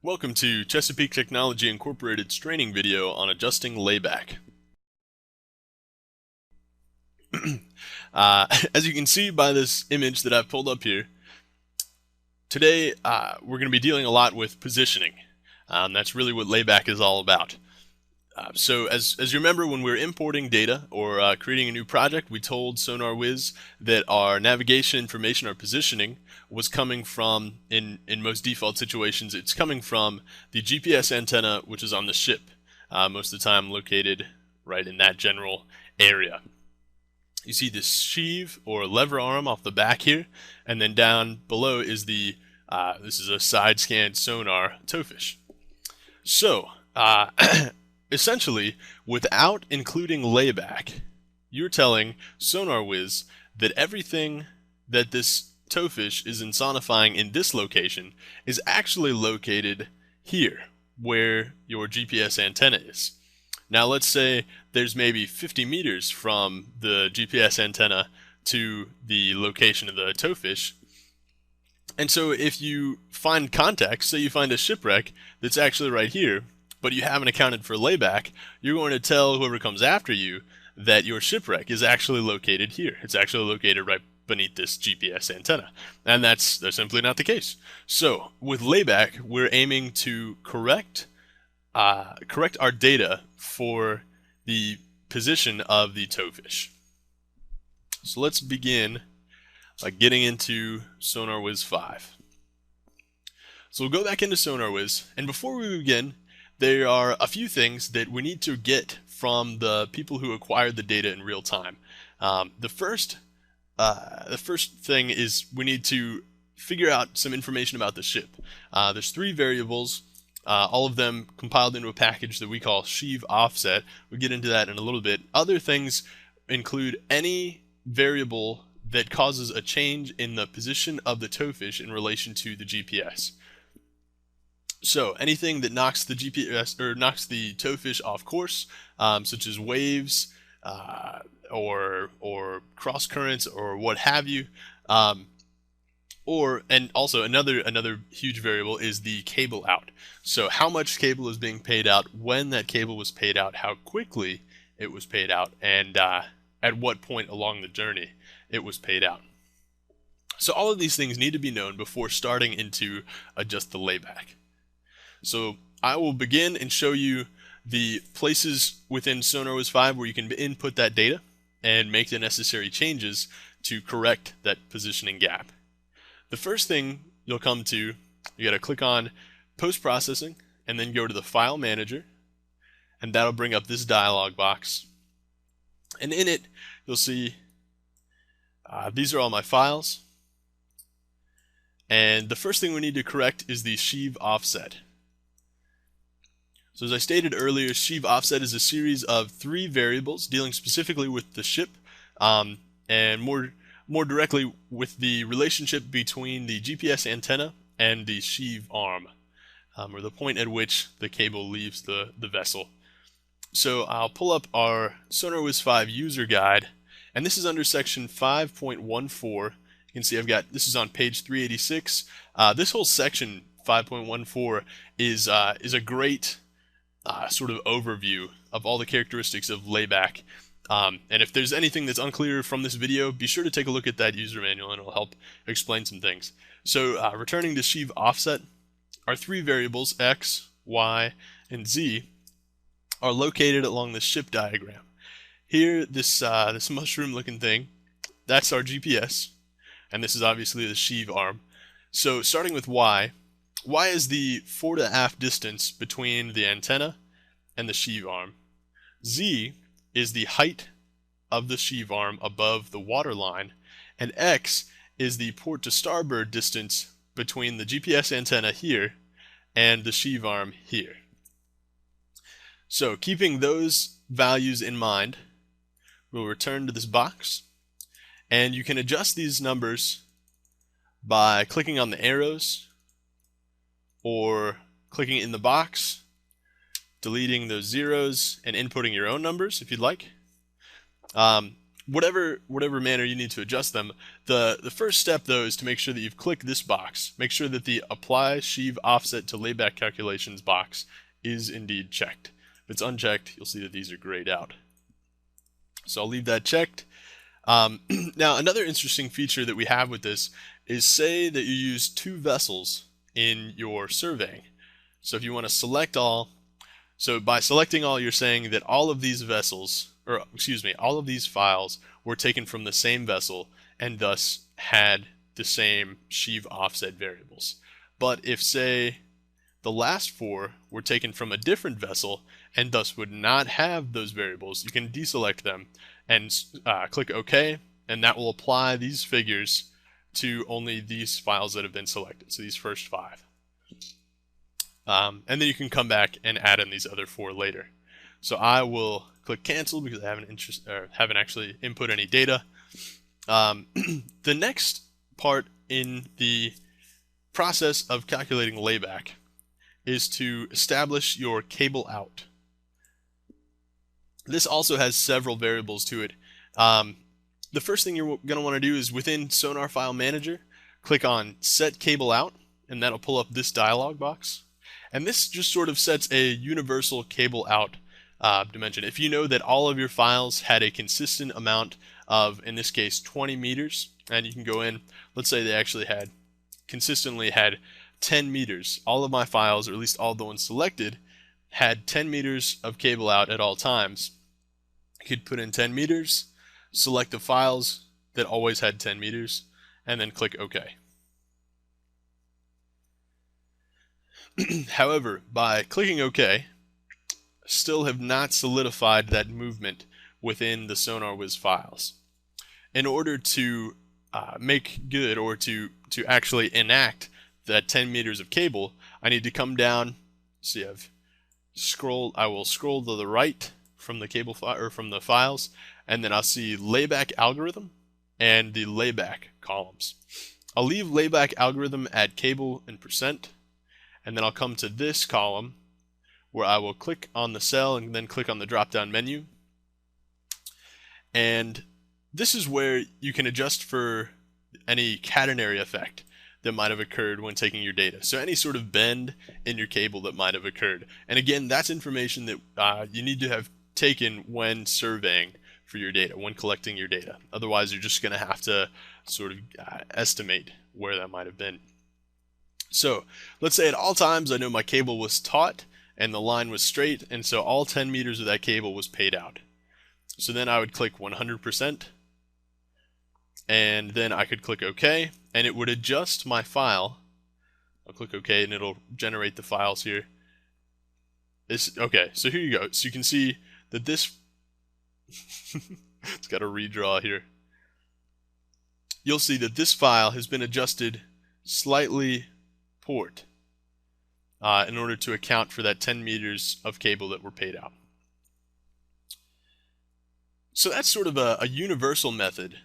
Welcome to Chesapeake Technology Incorporated's training video on adjusting layback. As you can see by this image that I've pulled up here, today we're going to be dealing a lot with positioning. That's really what layback is all about. So as you remember, when we were importing data or creating a new project, we told SonarWiz that our navigation information, our positioning, was coming from, in most default situations, it's coming from the GPS antenna, which is on the ship, most of the time located right in that general area. You see this sheave or lever arm off the back here, and then down below is the, this is a side scan sonar towfish. So, essentially, without including layback, you're telling SonarWiz that everything that this towfish is insonifying in this location is actually located here, where your GPS antenna is. Now let's say there's maybe 50 meters from the GPS antenna to the location of the towfish. And so if you find context, say you find a shipwreck that's actually right here, but you haven't accounted for layback, you're going to tell whoever comes after you that your shipwreck is actually located here. It's actually located right beneath this GPS antenna. And that's simply not the case. So with layback, we're aiming to correct our data for the position of the towfish. So let's begin by getting into SonarWiz 5. So we'll go back into SonarWiz, and before we begin, there are a few things that we need to get from the people who acquired the data in real time. The first thing is we need to figure out some information about the ship. There's 3 variables, all of them compiled into a package that we call Sheave Offset. We'll get into that in a little bit. Other things include any variable that causes a change in the position of the towfish in relation to the GPS. So anything that knocks the GPS or knocks the towfish off course, such as waves or cross currents or what have you, and also another huge variable is the cable out. So how much cable is being paid out, when that cable was paid out, how quickly it was paid out, and at what point along the journey it was paid out. So all of these things need to be known before starting into adjust the layback. So I will begin and show you the places within SonarWiz 5 where you can input that data and make the necessary changes to correct that positioning gap. The first thing you'll come to, you got to click on post-processing and then go to the file manager, and that'll bring up this dialog box. And in it, you'll see these are all my files. And the first thing we need to correct is the sheave offset. So as I stated earlier, sheave offset is a series of 3 variables dealing specifically with the ship, and more directly with the relationship between the GPS antenna and the sheave arm, or the point at which the cable leaves the vessel. So I'll pull up our SonarWiz 5 user guide, and this is under section 5.14. You can see this is on page 386. This whole section 5.14 is a great sort of overview of all the characteristics of layback. And if there's anything that's unclear from this video, be sure to take a look at that user manual and it'll help explain some things. So returning to sheave offset, our 3 variables, X, Y, and Z, are located along the ship diagram. Here, this mushroom looking thing, that's our GPS, and this is obviously the sheave arm. So starting with Y is the fore to aft distance between the antenna and the sheave arm. Z is the height of the sheave arm above the water line, and X is the port to starboard distance between the GPS antenna here and the sheave arm here. So keeping those values in mind, we'll return to this box, and you can adjust these numbers by clicking on the arrows or clicking in the box, deleting those zeros, and inputting your own numbers if you'd like. whatever manner you need to adjust them. The first step though is to make sure that you've clicked this box. Make sure that the apply sheave offset to layback calculations box is indeed checked. If it's unchecked, you'll see that these are grayed out. So I'll leave that checked. Now another interesting feature that we have with this is, say that you use 2 vessels in your surveying. So if you want to select all, so by selecting all, you're saying that all of these vessels, or excuse me, all of these files were taken from the same vessel and thus had the same sheave offset variables. But if, say, the last 4 were taken from a different vessel and thus would not have those variables, you can deselect them and click OK, and that will apply these figures to only these files that have been selected, so these first 5. And then you can come back and add in these other 4 later. So I will click cancel because I haven't actually input any data. The next part in the process of calculating layback is to establish your cable out. This also has several variables to it. The first thing you're going to want to do is, within Sonar File Manager, click on Set Cable Out, and that'll pull up this dialog box. And this just sort of sets a universal cable out dimension. If you know that all of your files had a consistent amount of, in this case, 20 meters, and you can go in, let's say they actually consistently had 10 meters. All of my files, or at least all the ones selected, had 10 meters of cable out at all times. You could put in 10 meters, select the files that always had 10 meters, and then click OK. However, by clicking OK, still have not solidified that movement within the SonarWiz files. In order to make good, or to actually enact that 10 meters of cable, I need to come down. See, I will scroll to the right from the cable file, or from the files, and then I'll see layback algorithm and the layback columns. I'll leave layback algorithm at cable and percent, and then I'll come to this column where I will click on the cell and then click on the drop down menu. And this is where you can adjust for any catenary effect that might have occurred when taking your data. So any sort of bend in your cable that might have occurred. And again, that's information that you need to have taken when surveying for your data, when collecting your data. Otherwise, you're just going to have to sort of estimate where that might have been. So let's say at all times I know my cable was taut and the line was straight, and so all 10 meters of that cable was paid out. So then I would click 100%, and then I could click OK, and it would adjust my file. I'll click OK and it'll generate the files here. Okay, so here you go. So you can see that this it's got a redraw here. You'll see that this file has been adjusted slightly port in order to account for that 10 meters of cable that were paid out. So that's sort of a universal method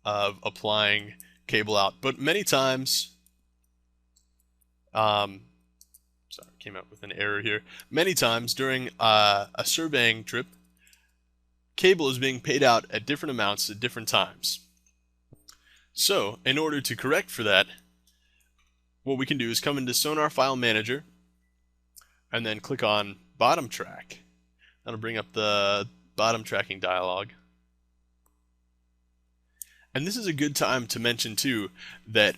of applying cable out, but many times, sorry, came out with an error here. Many times during a surveying trip, cable is being paid out at different amounts at different times. So in order to correct for that, what we can do is come into Sonar File Manager and then click on Bottom Track. That'll bring up the bottom tracking dialog. And this is a good time to mention too that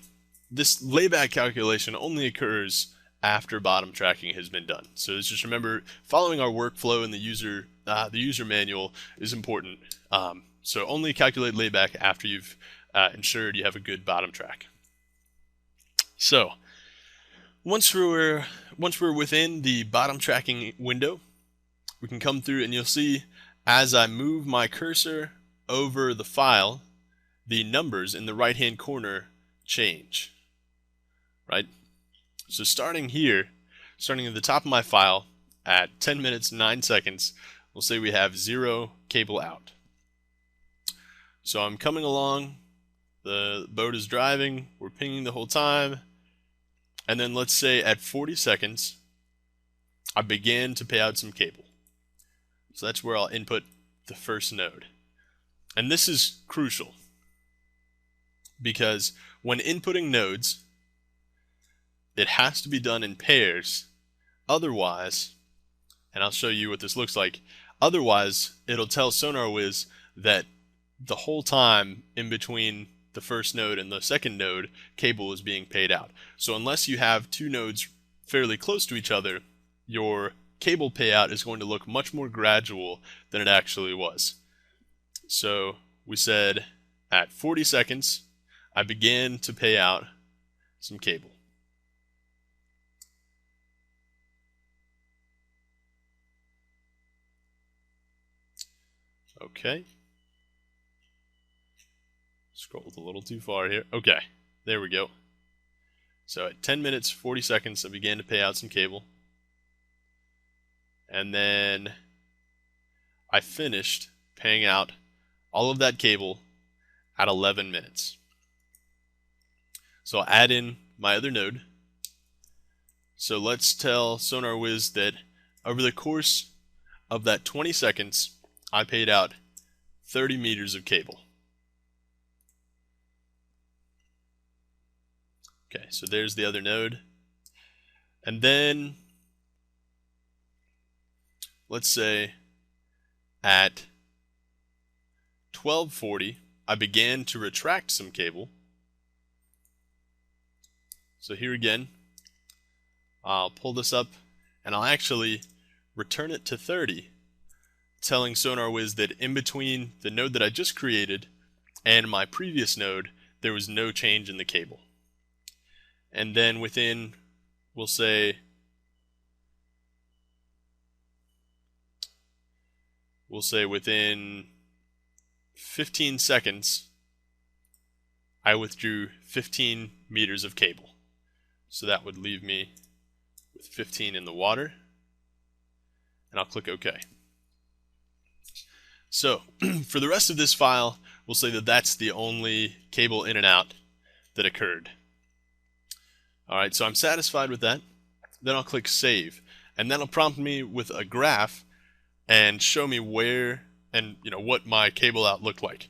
this layback calculation only occurs after bottom tracking has been done. So just remember, following our workflow in the user manual is important. So only calculate layback after you've ensured you have a good bottom track. So once we're within the bottom tracking window, we can come through and you'll see as I move my cursor over the file, the numbers in the right hand corner change, right? So starting here, starting at the top of my file at 10 minutes 9 seconds, we'll say we have 0 cable out. So I'm coming along, the boat is driving, we're pinging the whole time, and then let's say at 40 seconds I began to pay out some cable. So that's where I'll input the first node. And this is crucial because when inputting nodes, it has to be done in pairs. Otherwise, and I'll show you what this looks like, otherwise it'll tell SonarWiz that the whole time in between the first node and the second node, cable is being paid out. So unless you have two nodes fairly close to each other, your cable payout is going to look much more gradual than it actually was. So we said at 40 seconds, I began to pay out some cable. Okay. Scrolled a little too far here. Okay, there we go. So at 10 minutes, 40 seconds, I began to pay out some cable. And then I finished paying out all of that cable at 11 minutes. So I'll add in my other node. So let's tell SonarWiz that over the course of that 20 seconds, I paid out 30 meters of cable. Okay, so there's the other node. And then, let's say at 12:40, I began to retract some cable. So here again, I'll pull this up and I'll actually return it to 30, telling SonarWiz that in between the node that I just created and my previous node, there was no change in the cable. And then within, we'll say within 15 seconds, I withdrew 15 meters of cable. So that would leave me with 15 in the water. And I'll click OK. So for the rest of this file, we'll say that that's the only cable in and out that occurred. Alright, so I'm satisfied with that. Then I'll click Save. And that'll prompt me with a graph and show me where and what my cable out looked like.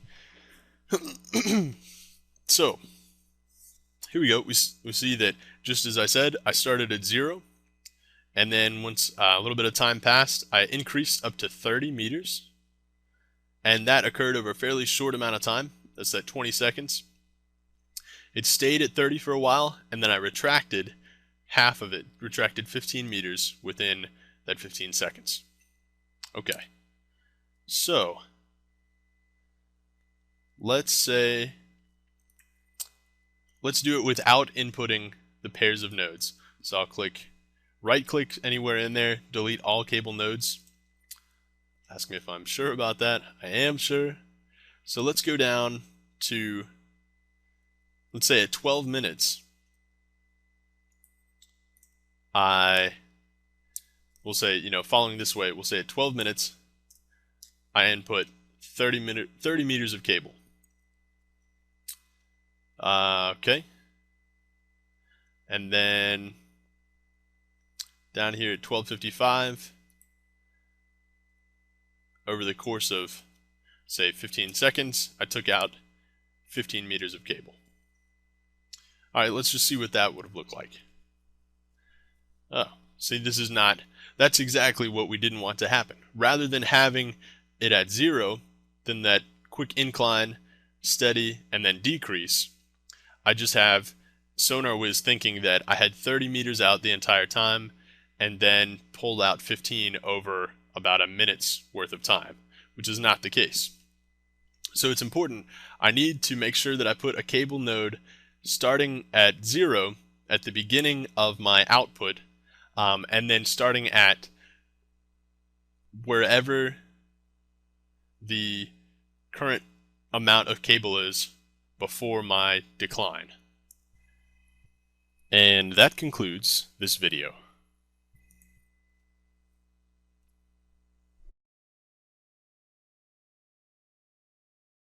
So here we go. We see that just as I said, I started at 0. And then once a little bit of time passed, I increased up to 30 meters. And that occurred over a fairly short amount of time. That's that 20 seconds. It stayed at 30 for a while, and then I retracted half of it, retracted 15 meters within that 15 seconds. Okay, so let's do it without inputting the pairs of nodes. So I'll right-click anywhere in there, delete all cable nodes. Ask me if I'm sure about that. I am sure. So let's go down to, let's say at 12 minutes, I will say, following this way, we'll say at 12 minutes, I input 30 meters of cable. Okay. And then down here at 12:55, over the course of, say, 15 seconds, I took out 15 meters of cable. All right, let's just see what that would have looked like. Oh, see, that's exactly what we didn't want to happen. Rather than having it at 0, then that quick incline, steady, and then decrease, I just have SonarWiz thinking that I had 30 meters out the entire time and then pulled out 15 over about a minute's worth of time, which is not the case. So it's important. I need to make sure that I put a cable node starting at 0 at the beginning of my output, and then starting at wherever the current amount of cable is before my decline. And that concludes this video.